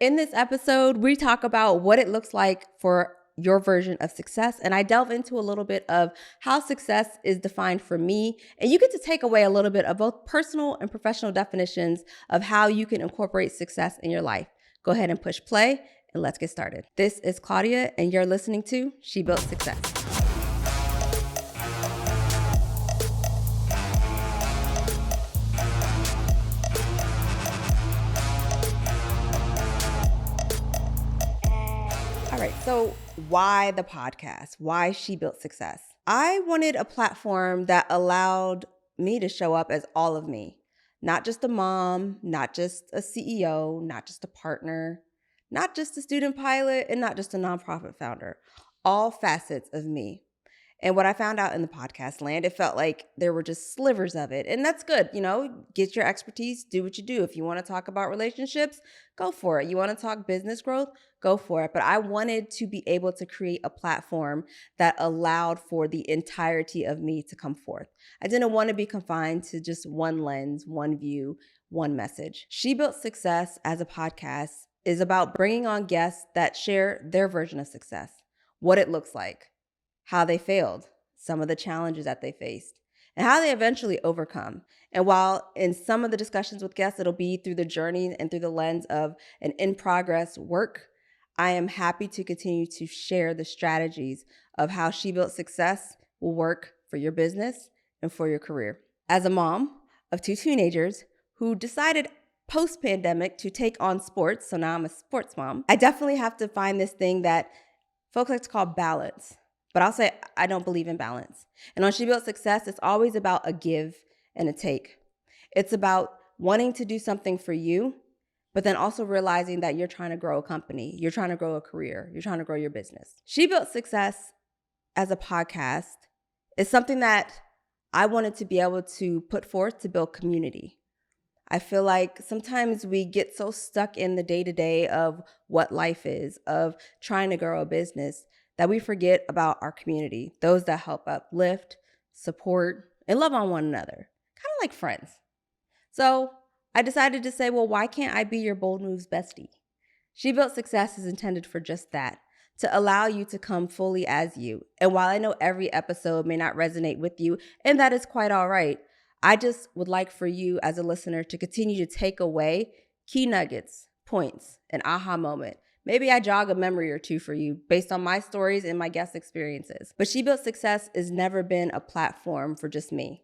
In this episode, we talk about what it looks like for your version of success. And I delve into a little bit of how success is defined for me. And you get to take away a little bit of both personal and professional definitions of how you can incorporate success in your life. Go ahead and push play and let's get started. This is Claudia and you're listening to She Built Success. All right, so why the podcast? Why She Built Success? I wanted a platform that allowed me to show up as all of me, not just a mom, not just a CEO, not just a partner, not just a student pilot, and not just a nonprofit founder, all facets of me. And what I found out in the podcast land, it felt like there were just slivers of it. And that's good. Get your expertise, do what you do. If you want to talk about relationships, go for it. You want to talk business growth, go for it. But I wanted to be able to create a platform that allowed for the entirety of me to come forth. I didn't want to be confined to just one lens, one view, one message. She Built Success as a podcast is about bringing on guests that share their version of success, what it looks like, how they failed, some of the challenges that they faced, and how they eventually overcome. And while in some of the discussions with guests, it'll be through the journey and through the lens of an in-progress work, I am happy to continue to share the strategies of how She Built Success will work for your business and for your career. As a mom of two teenagers who decided post-pandemic to take on sports, so now I'm a sports mom, I definitely have to find this thing that folks like to call balance. But I'll say I don't believe in balance. And on She Built Success, it's always about a give and a take. It's about wanting to do something for you, but then also realizing that you're trying to grow a company, you're trying to grow a career, you're trying to grow your business. She Built Success as a podcast is something that I wanted to be able to put forth to build community. I feel like sometimes we get so stuck in the day-to-day of what life is, of trying to grow a business, that we forget about our community, those that help uplift, support, and love on one another, kind of like friends. So I decided to say, well, why can't I be your Bold Moves bestie? She Built Success is intended for just that, to allow you to come fully as you. And while I know every episode may not resonate with you, and that is quite all right, I just would like for you as a listener to continue to take away key nuggets, points, an aha moment. Maybe I jog a memory or two for you based on my stories and my guest experiences. But She Built Success has never been a platform for just me.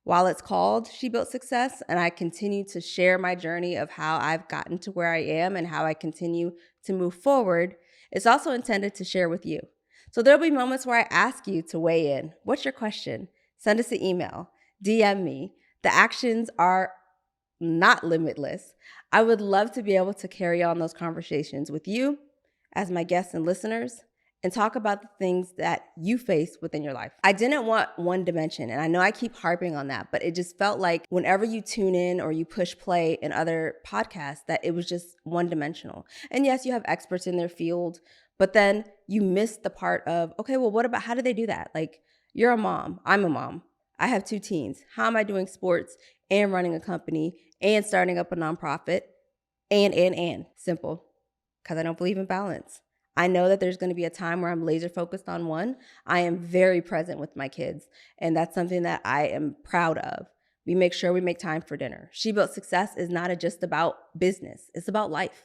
While it's called She Built Success, and I continue to share my journey of how I've gotten to where I am and how I continue to move forward, it's also intended to share with you. So there'll be moments where I ask you to weigh in. What's your question? Send us an email, DM me. The actions are not limitless. I would love to be able to carry on those conversations with you as my guests and listeners and talk about the things that you face within your life. I didn't want one dimension, and I know I keep harping on that, but it just felt like whenever you tune in or you push play in other podcasts, that it was just one dimensional. And yes, you have experts in their field, but then you miss the part of, okay, well, what about, how do they do that? Like, you're a mom, I'm a mom. I have two teens. How am I doing sports and running a company and starting up a nonprofit and simple, because I don't believe in balance. I know that there's going to be a time where I'm laser focused on one. I am very present with my kids, and that's something that I am proud of. We make sure we make time for dinner. She Built Success is not just about business. It's about life.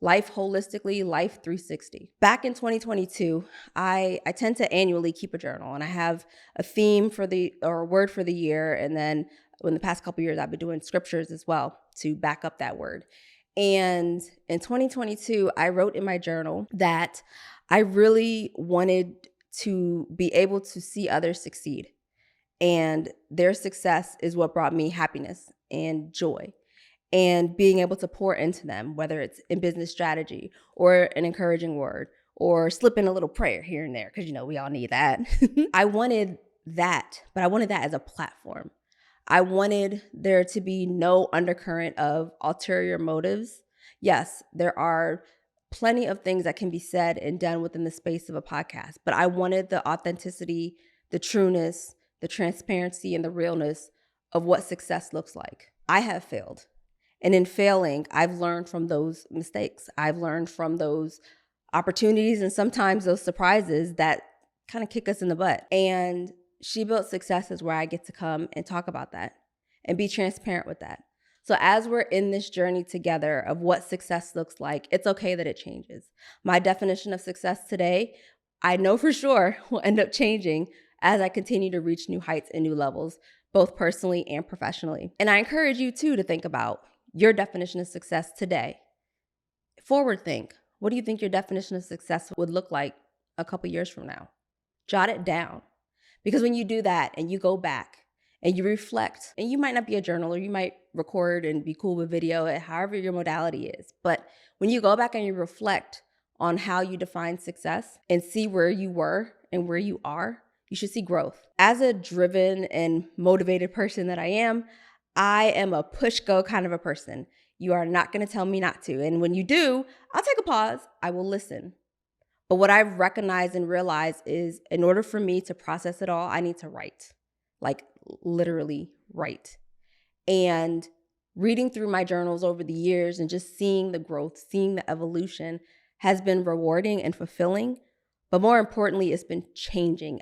Life holistically, life 360. Back in 2022, I tend to annually keep a journal, and I have a theme or a word for the year. And then in the past couple of years, I've been doing scriptures as well to back up that word. And in 2022, I wrote in my journal that I really wanted to be able to see others succeed. And their success is what brought me happiness and joy. And being able to pour into them, whether it's in business strategy or an encouraging word or slip in a little prayer here and there, because we all need that. I wanted that, but I wanted that as a platform. I wanted there to be no undercurrent of ulterior motives. Yes, there are plenty of things that can be said and done within the space of a podcast, but I wanted the authenticity, the trueness, the transparency, and the realness of what success looks like. I have failed. And in failing, I've learned from those mistakes. I've learned from those opportunities and sometimes those surprises that kind of kick us in the butt. And She Built Success is where I get to come and talk about that and be transparent with that. So as we're in this journey together of what success looks like, it's okay that it changes. My definition of success today, I know for sure will end up changing as I continue to reach new heights and new levels, both personally and professionally. And I encourage you too to think about your definition of success today. Forward think. What do you think your definition of success would look like a couple years from now? Jot it down. Because when you do that and you go back and you reflect, and you might not be a journaler, you might record and be cool with video, however your modality is. But when you go back and you reflect on how you define success and see where you were and where you are, you should see growth. As a driven and motivated person that I am a push-go kind of a person. You are not going to tell me not to. And when you do, I'll take a pause. I will listen. But what I've recognized and realized is in order for me to process it all, I need to write, like literally write. And reading through my journals over the years and just seeing the growth, seeing the evolution has been rewarding and fulfilling. But more importantly, it's been changing.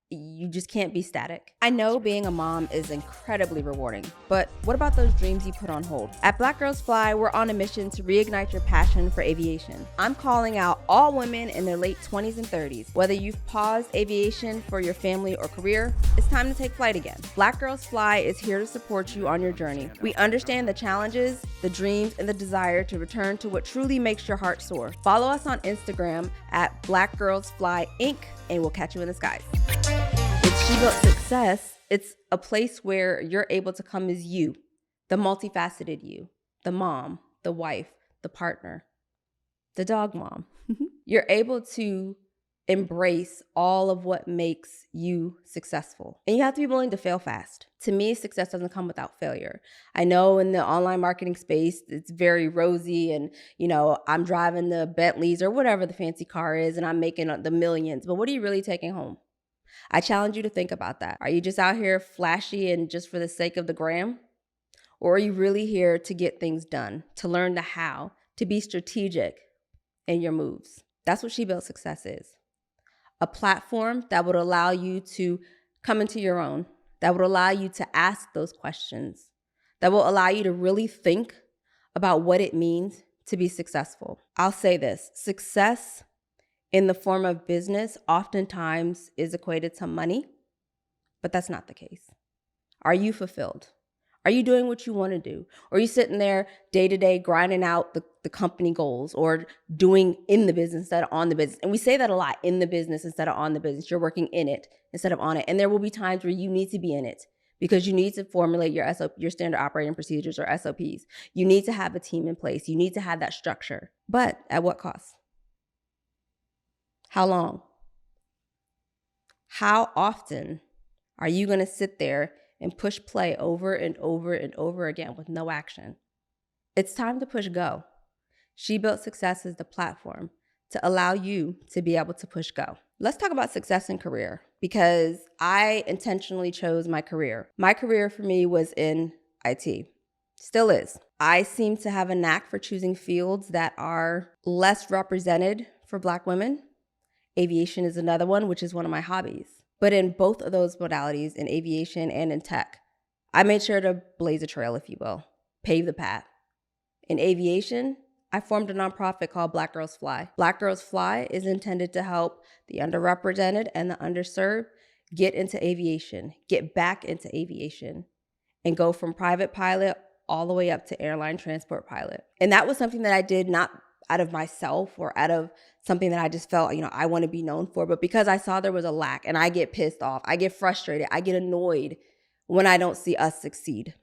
You just can't be static. I know being a mom is incredibly rewarding, but what about those dreams you put on hold? At Black Girls Fly, we're on a mission to reignite your passion for aviation. I'm calling out all women in their late 20s and 30s. Whether you've paused aviation for your family or career, it's time to take flight again. Black Girls Fly is here to support you on your journey. We understand the challenges, the dreams, and the desire to return to what truly makes your heart soar. Follow us on Instagram at Black Girls Fly Inc., and we'll catch you in the skies. It's She Built Success. It's a place where you're able to come as you, the multifaceted you, the mom, the wife, the partner, the dog mom. You're able to embrace all of what makes you successful. And you have to be willing to fail fast. To me, success doesn't come without failure. I know in the online marketing space, it's very rosy and, I'm driving the Bentleys or whatever the fancy car is and I'm making the millions. But what are you really taking home? I challenge you to think about that. Are you just out here flashy and just for the sake of the gram? Or are you really here to get things done, to learn the how, to be strategic in your moves? That's what She Built Success is. A platform that would allow you to come into your own, that would allow you to ask those questions, that will allow you to really think about what it means to be successful. I'll say this, success in the form of business oftentimes is equated to money, but that's not the case. Are you fulfilled? Are you doing what you want to do? Or are you sitting there day to day grinding out the company goals or doing in the business instead of on the business? And we say that a lot, in the business instead of on the business. You're working in it instead of on it. And there will be times where you need to be in it because you need to formulate your standard operating procedures or SOPs. You need to have a team in place. You need to have that structure. But at what cost? How long? How often are you going to sit there and push play over and over and over again with no action? It's time to push go. She Built Success is the platform to allow you to be able to push go. Let's talk about success in career because I intentionally chose my career. My career for me was in IT. Still is. I seem to have a knack for choosing fields that are less represented for Black women. Aviation is another one, which is one of my hobbies. But in both of those modalities, in aviation and in tech, I made sure to blaze a trail, if you will, pave the path. In aviation, I formed a nonprofit called Black Girls Fly. Black Girls Fly is intended to help the underrepresented and the underserved get into aviation, get back into aviation, and go from private pilot all the way up to airline transport pilot. And that was something that I did not out of myself or out of something that I just felt, I want to be known for, but because I saw there was a lack and I get pissed off, I get frustrated, I get annoyed when I don't see us succeed.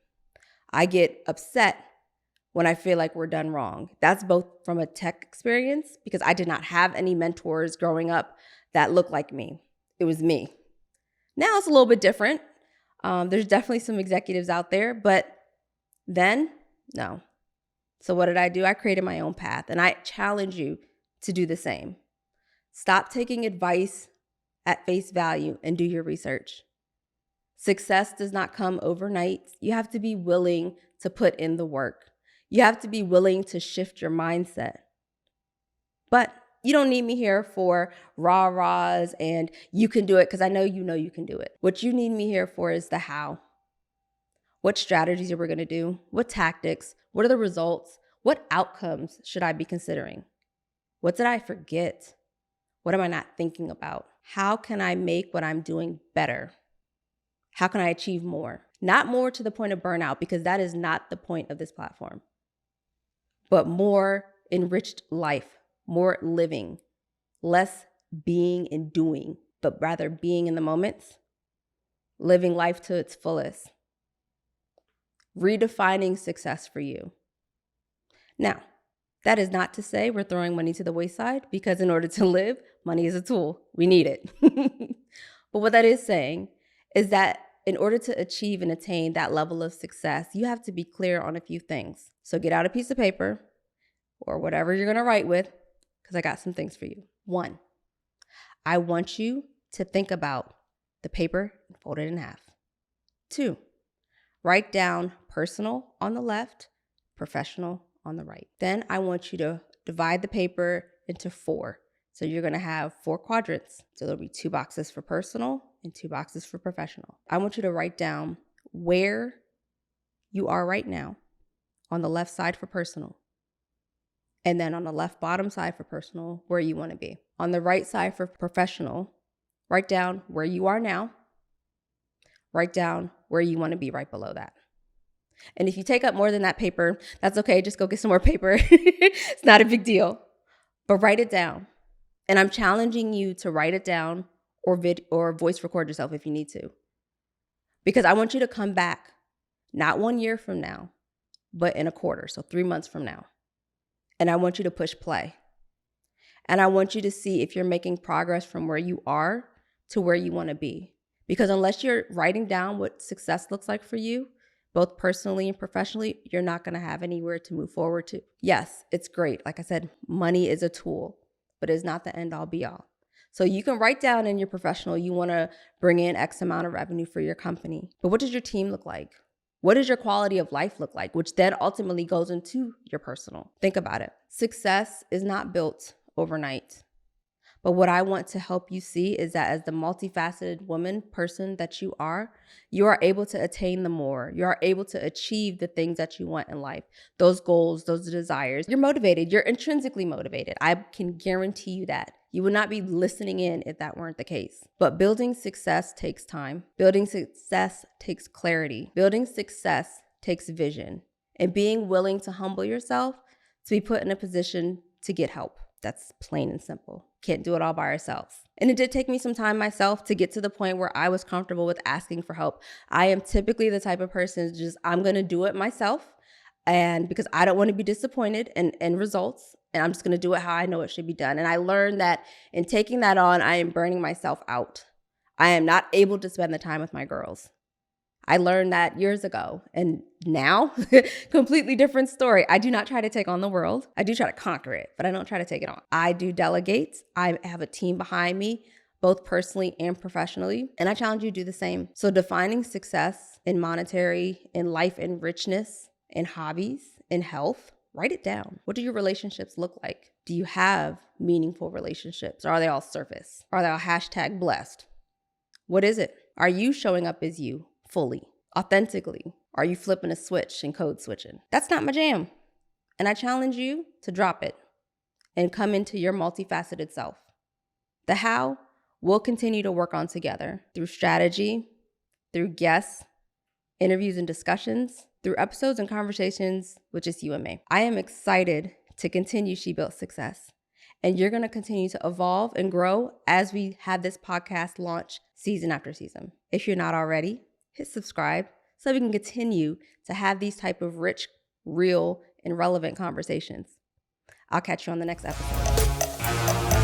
I get upset when I feel like we're done wrong. That's both from a tech experience because I did not have any mentors growing up that looked like me. It was me. Now it's a little bit different. There's definitely some executives out there, but then, no. So what did I do? I created my own path, and I challenge you to do the same. Stop taking advice at face value and do your research. Success does not come overnight. You have to be willing to put in the work. You have to be willing to shift your mindset. But you don't need me here for rah-rahs and you can do it, because I know you can do it. What you need me here for is the how. What strategies are we going to do? What tactics? What are the results? What outcomes should I be considering? What did I forget? What am I not thinking about? How can I make what I'm doing better? How can I achieve more? Not more to the point of burnout, because that is not the point of this platform, but more enriched life, more living, less being and doing, but rather being in the moments, living life to its fullest, redefining success for you. Now, that is not to say we're throwing money to the wayside, because in order to live, money is a tool. We need it. But what that is saying is that in order to achieve and attain that level of success, you have to be clear on a few things. So get out a piece of paper or whatever you're going to write with, because I got some things for you. 1, I want you to think about the paper and fold it in half. 2, write down personal on the left, professional on the right. Then I want you to divide the paper into 4. So you're going to have 4 quadrants. So there'll be 2 boxes for personal and 2 boxes for professional. I want you to write down where you are right now on the left side for personal. And then on the left bottom side for personal, where you want to be. On the right side for professional, write down where you are now. Write down where you want to be right below that. And if you take up more than that paper, that's okay. Just go get some more paper. It's not a big deal. But write it down. And I'm challenging you to write it down or voice record yourself if you need to. Because I want you to come back, not 1 year from now, but in a quarter, so 3 months from now. And I want you to push play. And I want you to see if you're making progress from where you are to where you want to be. Because unless you're writing down what success looks like for you, both personally and professionally, you're not going to have anywhere to move forward to. Yes, it's great. Like I said, money is a tool, but it's not the end all be all. So you can write down in your professional, you want to bring in X amount of revenue for your company. But what does your team look like? What does your quality of life look like? Which then ultimately goes into your personal. Think about it. Success is not built overnight. But what I want to help you see is that as the multifaceted person that you are able to attain the more. You are able to achieve the things that you want in life, those goals, those desires. You're motivated. You're intrinsically motivated. I can guarantee you that. You would not be listening in if that weren't the case. But building success takes time. Building success takes clarity. Building success takes vision. And being willing to humble yourself to be put in a position to get help. That's plain and simple. Can't do it all by ourselves. And it did take me some time myself to get to the point where I was comfortable with asking for help. I am typically the type of person I'm going to do it myself. And because I don't want to be disappointed in results, and I'm just going to do it how I know it should be done. And I learned that in taking that on, I am burning myself out. I am not able to spend the time with my girls. I learned that years ago, and now, completely different story. I do not try to take on the world. I do try to conquer it, but I don't try to take it on. I do delegate. I have a team behind me, both personally and professionally, and I challenge you to do the same. So defining success in monetary, in life and richness, in hobbies, in health, write it down. What do your relationships look like? Do you have meaningful relationships? Or are they all surface? Are they all #blessed? What is it? Are you showing up as you? Fully, authentically? Are you flipping a switch and code switching? That's not my jam. And I challenge you to drop it and come into your multifaceted self. The how we'll continue to work on together through strategy, through guests, interviews and discussions, through episodes and conversations with just you and me. I am excited to continue She Built Success. And you're going to continue to evolve and grow as we have this podcast launch season after season. If you're not already, hit subscribe so we can continue to have these type of rich, real, and relevant conversations. I'll catch you on the next episode.